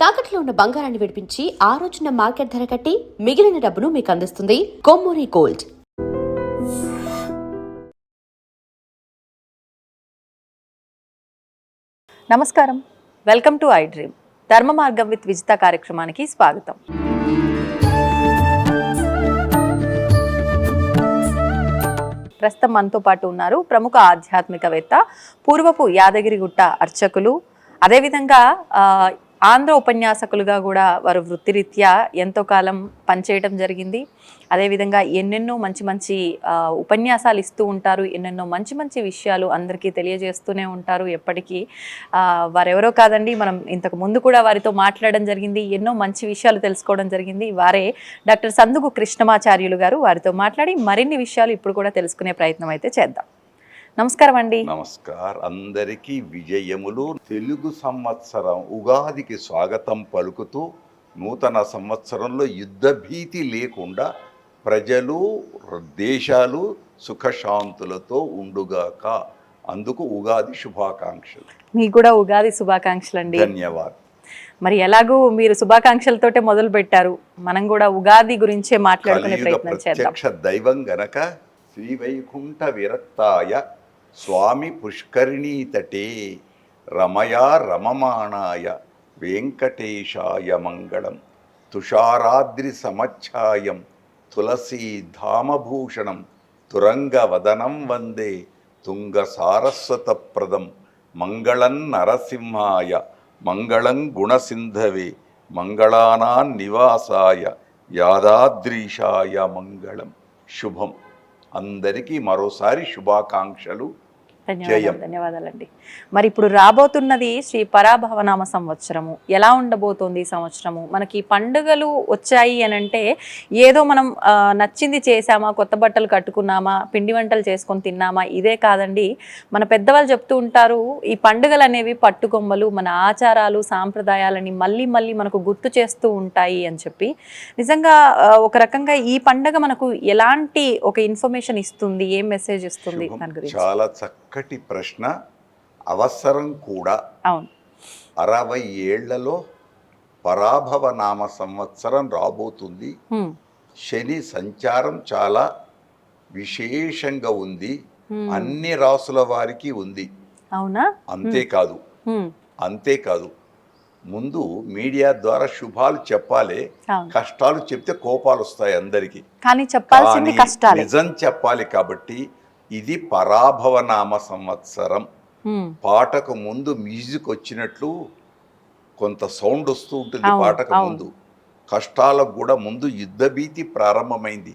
తాకట్లో ఉన్న బంగారాన్ని విడిపించి ఆ రోజున మార్కెట్ ధర కట్టి మిగిలిన డబ్బును మీకు అందిస్తుంది కొమ్మూరి గోల్డ్. నమస్కారం, వెల్కమ్ టు ఐ డ్రీమ్. ధర్మ మార్గం విత్ విజిత కార్యక్రమానికి స్వాగతం. ప్రస్తుతం మనతో పాటు ఉన్నారు ప్రముఖ ఆధ్యాత్మికవేత్త, పూర్వపు యాదగిరిగుట్ట అర్చకులు, అదేవిధంగా ఆంధ్ర ఉపన్యాసకులుగా కూడా వారు వృత్తిరీత్యా ఎంతో కాలం పనిచేయడం జరిగింది. అదేవిధంగా ఎన్నెన్నో మంచి మంచి ఉపన్యాసాలు ఇస్తూ ఉంటారు, ఎన్నెన్నో మంచి మంచి విషయాలు అందరికీ తెలియజేస్తూనే ఉంటారు. ఎప్పటికీ వారెవరో కాదండి, మనం ఇంతకు ముందు కూడా వారితో మాట్లాడడం జరిగింది, ఎన్నో మంచి విషయాలు తెలుసుకోవడం జరిగింది. వారే డాక్టర్ సందుగు కృష్ణమాచార్యులు గారు. వారితో మాట్లాడి మరిన్ని విషయాలు ఇప్పుడు కూడా తెలుసుకునే ప్రయత్నం అయితే చేద్దాం. నమస్కారం అండి. నమస్కారం. అందరికీ విజయములు. తెలుగు సంవత్సరం ఉగాదికి స్వాగతం పలుకుతూ నూతన సంవత్సరంలో యుద్ధ భీతి లేకుండా ప్రజలు దేశాలు సుఖశాంతులతో ఉండుగాక. అందుకు ఉగాది శుభాకాంక్షలు. మీకు కూడా ఉగాది శుభాకాంక్షలు అండి. ధన్యవాదాలు. మరి ఎలాగూ మీరు శుభాకాంక్షలతోటే మొదలు పెట్టారు, మనం కూడా ఉగాది గురించే మాట్లాడుకునే ప్రయత్నం చేద్దాం. ప్రత్యక్ష దైవం గనక శ్రీవైకుంఠ విరక్తాయ స్వామి పుష్కరిణీ తటే రమయా రమమాణాయ వెంకటేశాయ మంగళం. తుషారాద్రి సమఛాయం తులసీధామభూషణం తురంగవదనం వందే తుంగ సారస్వతప్రదం. మంగళం నరసింహాయ మంగళం గుణసింధవే మంగళానాం నివాసాయ యాదాద్రీశాయ మంగళం. శుభం. అందరికీ మరోసారి శుభాకాంక్షలు. ధన్యవాదాలండి. మరి ఇప్పుడు రాబోతున్నది శ్రీ పరాభవనామ సంవత్సరము. ఎలా ఉండబోతోంది ఈ సంవత్సరము? మనకి పండుగలు వచ్చాయి అని అంటే ఏదో మనం నచ్చింది చేసామా, కొత్త బట్టలు కట్టుకున్నామా, పిండి వంటలు చేసుకొని తిన్నామా, ఇదే కాదండి. మన పెద్దవాళ్ళు చెప్తూ ఉంటారు, ఈ పండుగలు అనేవి పట్టుకొమ్మలు, మన ఆచారాలు సాంప్రదాయాలని మళ్ళీ మళ్ళీ మనకు గుర్తు చేస్తూ ఉంటాయి అని చెప్పి. నిజంగా ఒక రకంగా ఈ పండుగ మనకు ఎలాంటి ఒక ఇన్ఫర్మేషన్ ఇస్తుంది, ఏం మెసేజ్ ఇస్తుంది దాని గురించి? చాలా చక్కటి ప్రశ్న, అవసరం కూడా. అవును. 60 ఏళ్లలో పరాభవ నామ సంవత్సరం రాబోతుంది. శని సంచారం చాలా విశేషంగా ఉంది, అన్ని రాసుల వారికి ఉంది. అవునా? అంతేకాదు ముందు మీడియా ద్వారా శుభాలు చెప్పాలి, కష్టాలు చెప్తే కోపాలు వస్తాయి అందరికి. కానీ చెప్పాల్సింది కష్టాలు, నిజం చెప్పాలి. కాబట్టి ఇది పరాభవనామ సంవత్సరం. పాటకు ముందు మ్యూజిక్ వచ్చినట్లు కొంత సౌండ్ వస్తూ ఉంటుంది పాటకు ముందు. కష్టాలకు కూడా ముందు యుద్ధ భీతి ప్రారంభమైంది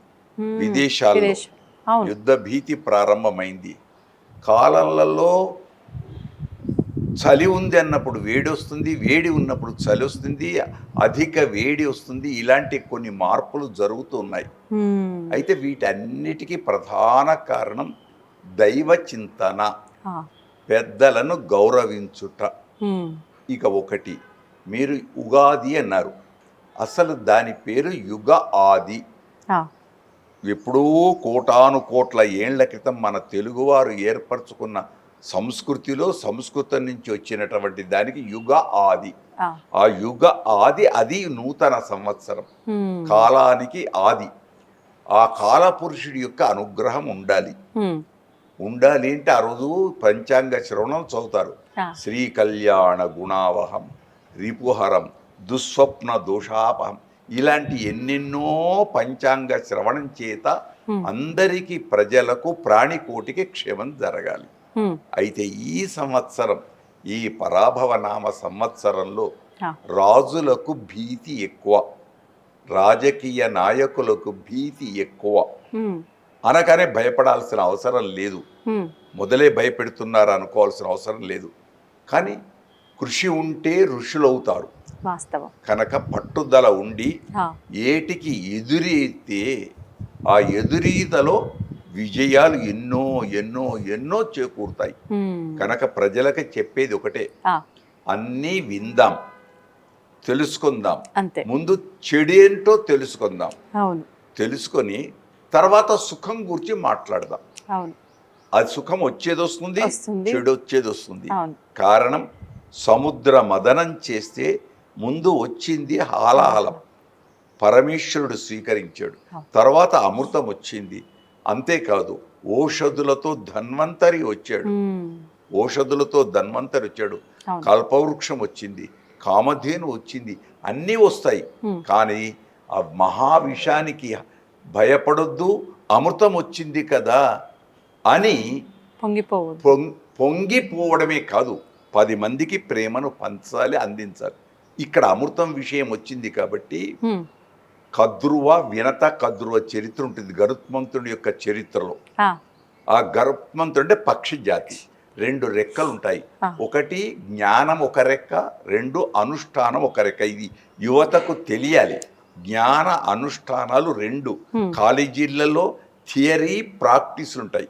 విదేశాల్లో, యుద్ధ భీతి ప్రారంభమైంది. కాలంలో చలి ఉంది అన్నప్పుడు వేడి వస్తుంది, వేడి ఉన్నప్పుడు చలి వస్తుంది, అధిక వేడి వస్తుంది. ఇలాంటి కొన్ని మార్పులు జరుగుతూ ఉన్నాయి. అయితే వీటన్నిటికీ ప్రధాన కారణం దైవ చింతన, పెద్దలను గౌరవించుట. ఇక ఒకటి, మీరు ఉగాది అన్నారు, అసలు దాని పేరు యుగ ఆది. ఎప్పుడూ కోటాను కోట్ల ఏళ్ల క్రితం మన తెలుగువారు ఏర్పరచుకున్న సంస్కృతిలో, సంస్కృతం నుంచి వచ్చినటువంటి దానికి యుగ ఆది. ఆ యుగ ఆది, అది నూతన సంవత్సరం, కాలానికి ఆది. ఆ కాలపురుషుడి యొక్క అనుగ్రహం ఉండాలి. అంటే ఆ రోజు పంచాంగ శ్రవణం చదువుతారు. శ్రీ కళ్యాణ గుణావహం, రిపుహరం, దుస్వప్న దోషాపహం, ఇలాంటి ఎన్నెన్నో పంచాంగ శ్రవణం చేత అందరికీ, ప్రజలకు, ప్రాణికోటికి క్షేమం జరగాలి. అయితే ఈ సంవత్సరం, ఈ పరాభవనామ సంవత్సరంలో రాజులకు భీతి ఎక్కువ, రాజకీయ నాయకులకు భీతి ఎక్కువ. అనగానే భయపడాల్సిన అవసరం లేదు, మొదలే భయపెడుతున్నారు అనుకోవాల్సిన అవసరం లేదు. కానీ కృషి ఉంటే ఋషులవుతారు. కనుక పట్టుదల ఉండి ఏటికి ఎదురైతే ఆ ఎదురీతలో విజయాలు ఎన్నో ఎన్నో ఎన్నో చేకూరుతాయి. కనుక ప్రజలకు చెప్పేది ఒకటే, అన్నీ విందాం, తెలుసుకుందాం. ముందు చెడేంటో తెలుసుకుందాం, తెలుసుకొని తర్వాత సుఖం గురించి మాట్లాడదాం. అది సుఖం వచ్చేది వస్తుంది, చెడు వచ్చేది వస్తుంది. కారణం, సముద్ర మదనం చేస్తే ముందు వచ్చింది హాలాహలం, పరమేశ్వరుడు స్వీకరించాడు. తర్వాత అమృతం వచ్చింది. అంతేకాదు ఓషధులతో ధన్వంతరి వచ్చాడు, ఓషధులతో ధన్వంతరి వచ్చాడు. కల్పవృక్షం వచ్చింది, కామధేను వచ్చింది, అన్నీ వస్తాయి. కానీ ఆ మహావిషానికి భయపడొద్దు, అమృతం వచ్చింది కదా అని పొంగిపోవడమే కాదు, 10 మందికి ప్రేమను పంచాలి, అందించాలి. ఇక్కడ అమృతం విషయం వచ్చింది కాబట్టి కద్రువ వినత కద్రువ చరిత్ర ఉంటుంది గరుత్మంతుడి యొక్క చరిత్రలో. ఆ గరుత్మంతుడు అంటే పక్షి జాతి, 2 రెక్కలు ఉంటాయి. ఒకటి జ్ఞానం ఒక రెక్క, 2 అనుష్ఠానం ఒక రెక్క. ఇది యువతకు తెలియాలి. జ్ఞాన అనుష్ఠానాలు 2 కాలేజీలలో థియరీ ప్రాక్టీస్ ఉంటాయి,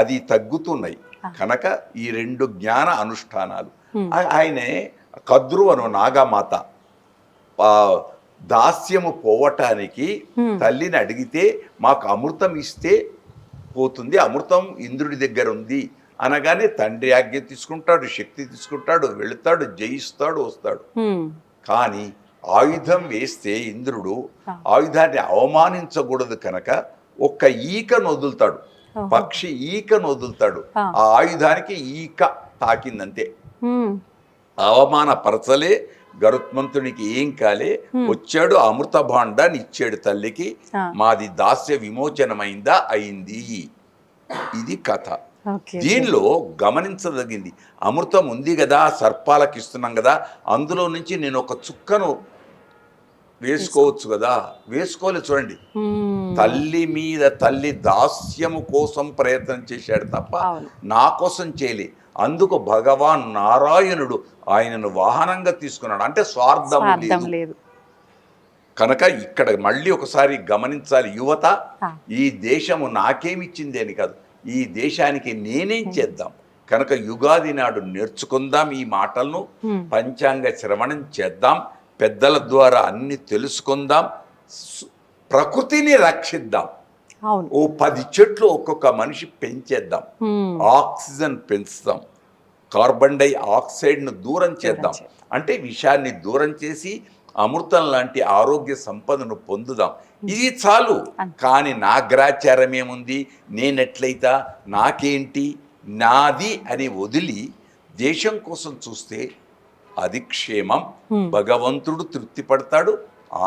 అది తగ్గుతున్నాయి కనుక ఈ 2 జ్ఞాన అనుష్ఠానాలు. ఆయనే కద్రువను నాగమాత దాస్యము పోవటానికి తల్లిని అడిగితే మాకు అమృతం ఇస్తే పోతుంది, అమృతం ఇంద్రుడి దగ్గర ఉంది అనగానే తండ్రి ఆజ్ఞ తీసుకుంటాడు, శక్తి తీసుకుంటాడు, వెళుతాడు, జయిస్తాడు, వస్తాడు. కానీ ఆయుధం వేస్తే ఇంద్రుడు ఆయుధాన్ని అవమానించకూడదు కనుక ఒక్క ఈకను వదులుతాడు, పక్షి ఈకను వదులుతాడు. ఆ ఆయుధానికి ఈక తాకిందంతే, అవమానపరచలే, గరుత్మంతునికి ఏం కాలే. వచ్చాడు, అమృత భాండాన్ని ఇచ్చాడు తల్లికి. మాది దాస్య విమోచనమైందా, అయింది. ఇది కథ. దీనిలో గమనించదగింది, అమృతం ఉంది కదా, సర్పాలకు ఇస్తున్నాం కదా, అందులో నుంచి నేను ఒక చుక్కను వేసుకోవచ్చు కదా, వేసుకోలేదు. చూడండి, తల్లి మీద తల్లి దాస్యము కోసం ప్రయత్నం చేశాడు తప్ప నా కోసం చేయలే. అందుకు భగవాన్ నారాయణుడు ఆయనను వాహనంగా తీసుకున్నాడు. అంటే స్వార్థం లేదు కనుక ఇక్కడ మళ్ళీ ఒకసారి గమనించాలి యువత, ఈ దేశము నాకేమిచ్చింది అని కాదు, ఈ దేశానికి నేనేం చేద్దాం. కనుక యుగాది నాడు నేర్చుకుందాం ఈ మాటలను, పంచాంగ శ్రవణం చేద్దాం, పెద్దల ద్వారా అన్ని తెలుసుకుందాం, ప్రకృతిని రక్షిద్దాం. ఓ 10 చెట్లు ఒక్కొక్క మనిషి పెంచేద్దాం, ఆక్సిజన్ పెంచుదాం, కార్బన్ డై ఆక్సైడ్ను దూరం చేద్దాం. అంటే విషాన్ని దూరం చేసి అమృతం లాంటి ఆరోగ్య సంపదను పొందుదాం. ఇది చాలు. కానీ నా గ్రాచారం ఏముంది, నేనెట్లయితా, నాకేంటి, నాది అని వదిలి దేశం కోసం చూస్తే అది క్షేమం. భగవంతుడు తృప్తి పడతాడు,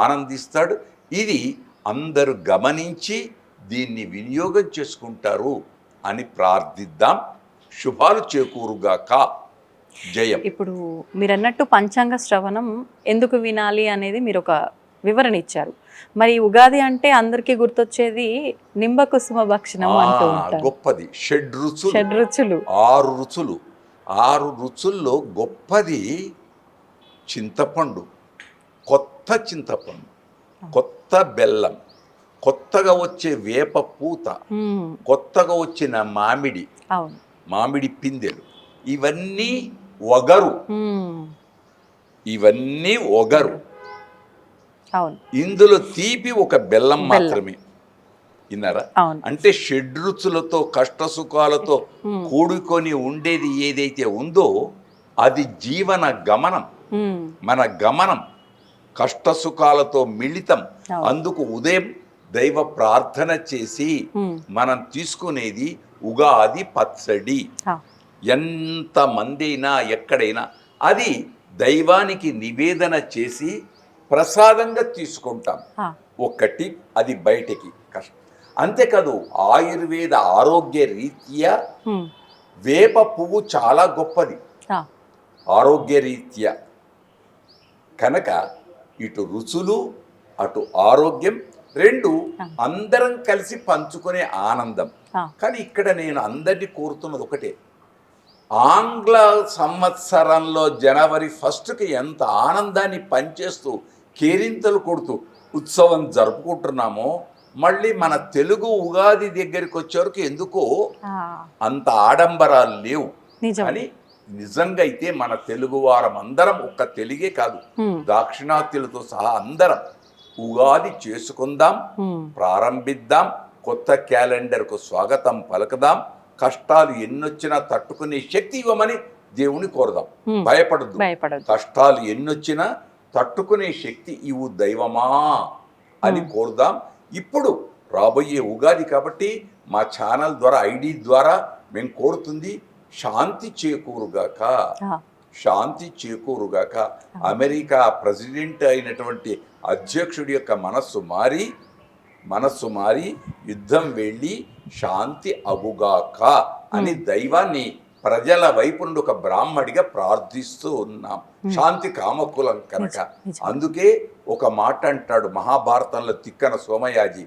ఆనందిస్తాడు. ఇది అందరూ గమనించి దీన్ని వినియోగం చేసుకుంటారు అని ప్రార్థిద్దాం. శుభాలు చేకూరుగాక. జయం. ఇప్పుడు మీరు అన్నట్టు పంచాంగ శ్రవణం ఎందుకు వినాలి అనేది మీరు ఒక వివరణ ఇచ్చారు. మరి ఉగాది అంటే అందరికీ గుర్తొచ్చేది నింబకుసుమ భక్షణం అంటూ ఉంటారు. గొప్పది. షడ్రుచులు. 6 రుచులు. 6 రుచుల్లో గొప్పది చింతపండు, కొత్త చింతపండు, కొత్త బెల్లం, కొత్తగా వచ్చే వేప పూత, కొత్తగా వచ్చిన మామిడి పిందెలు, ఇవన్నీ ఒగరు. ఇవన్నీ ఒగరు. ఇందులో తీపి ఒక బెల్లం మాత్రమే. విన్నారా? అంటే షడ్రుచులతో కష్ట సుఖాలతో కూడుకొని ఉండేది ఏదైతే ఉందో అది జీవన గమనం, మన గమనం కష్ట సుఖాలతో మిళితం. అందుకు ఉదయం దైవ ప్రార్థన చేసి మనం తీసుకునేది ఉగాది పచ్చడి. ఎంత మందైనా ఎక్కడైనా అది దైవానికి నివేదన చేసి ప్రసాదంగా తీసుకుంటాం. ఒకటి అది బయటికి కష్టం. అంతేకాదు ఆయుర్వేద ఆరోగ్య రీత్యా వేప పువ్వు చాలా గొప్పది ఆరోగ్య రీత్యా. కనుక ఇటు రుచులు అటు ఆరోగ్యం 2 అందరం కలిసి పంచుకునే ఆనందం. కానీ ఇక్కడ నేను అందరినీ కోరుతున్నది ఒకటే, ఆంగ్ల సంవత్సరంలో జనవరి 1కి ఎంత ఆనందాన్ని పంచేస్తూ కేరింతలు కొడుతూ ఉత్సవం జరుపుకుంటున్నామో, మళ్ళీ మన తెలుగు ఉగాది దగ్గరికి వచ్చేవరకు ఎందుకో అంత ఆడంబరాలు లేవు. కానీ నిజంగా అయితే మన తెలుగు వారం అందరం ఒక్క తెలుగే కాదు, దాక్షిణాత్యులతో సహా అందరం ఉగాది చేసుకుందాం, ప్రారంభిద్దాం, కొత్త క్యాలెండర్కు స్వాగతం పలకదాం. కష్టాలు ఎన్నొచ్చినా తట్టుకునే శక్తి ఇవ్వమని దేవుని కోరదాం. భయపడద్దు. కష్టాలు ఎన్నొచ్చినా తట్టుకునే శక్తి ఇవు దైవమా అని కోరుదాం. ఇప్పుడు రాబోయే ఉగాది కాబట్టి మా ఛానల్ ద్వారా ఐడి ద్వారా మేము కోరుతుంది శాంతి చేకూరుగాక, శాంతి చేకూరుగాక. అమెరికా ప్రెసిడెంట్ అయినటువంటి అధ్యక్షుడి యొక్క మనస్సు మారి యుద్ధం వెళ్ళి శాంతి అగుగాక అని దైవాన్ని ప్రజల వైపు నుండి ఒక బ్రాహ్మడిగా ప్రార్థిస్తూ ఉన్నాం. శాంతి కామకులం కనుక. అందుకే ఒక మాట అంటాడు మహాభారతంలో తిక్కన సోమయాజి,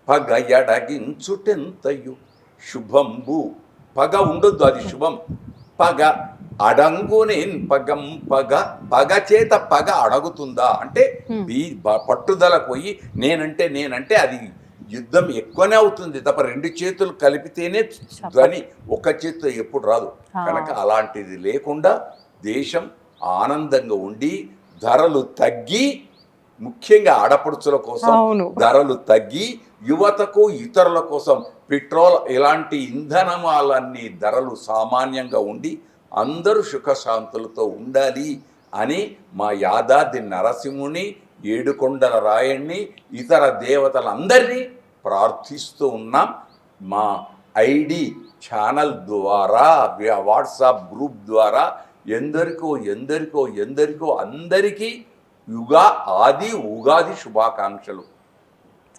పగ ఎడగించుటెంతయు శుభంబు. పగ ఉండొద్దు, అది శుభం. పగ అడంగునేన్ పగ చేత పగ అడగుతుందా అంటే పట్టుదల పోయి నేనంటే అది యుద్ధం ఎక్కువనే అవుతుంది తప్ప రెండు చేతులు కలిపితేనే ధ్వని, ఒక చేతితో ఎప్పుడు రాదు. కనుక అలాంటిది లేకుండా దేశం ఆనందంగా ఉండి ధరలు తగ్గి, ముఖ్యంగా ఆడపడుచుల కోసం ధరలు తగ్గి, యువతకు ఇతరుల కోసం పెట్రోల్ ఇలాంటి ఇంధనమాలన్నీ ధరలు సామాన్యంగా ఉండి అందరూ సుఖశాంతులతో ఉండాలి అని మా యాదాద్రి నరసింహుని, ఏడుకొండల రాయణ్ణి, ఇతర దేవతలందరినీ ప్రార్థిస్తూ ఉన్నాం. మా ఐడి ఛానల్ ద్వారా, వాట్సాప్ గ్రూప్ ద్వారా ఎందరికో అందరికీ ఉగాది శుభాకాంక్షలు.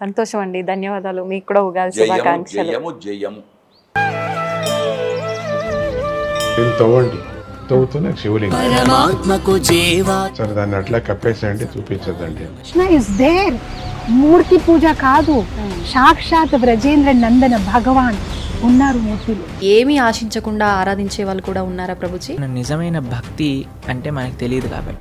సంతోషం అండి, ధన్యవాదాలు. మీకు కూడా ఉగాది శుభాకాంక్షలు. జయము. తవ్వండి, తవ్వుతూనే శివలింగం. సరే దాన్ని అట్లా కప్పేసేయండి, చూపించదండి. Krishna is there. మూర్తి పూజ కాదు, సాక్షాత్ బ్రజేంద్ర నందన భగవాన్ ఉన్నారు మూర్తిలో. ఏమీ ఆశించకుండా ఆరాధించే వాళ్ళు కూడా ఉన్నారా ప్రభుజీ? నిజమైన భక్తి అంటే మనకు తెలియదు కాబట్టి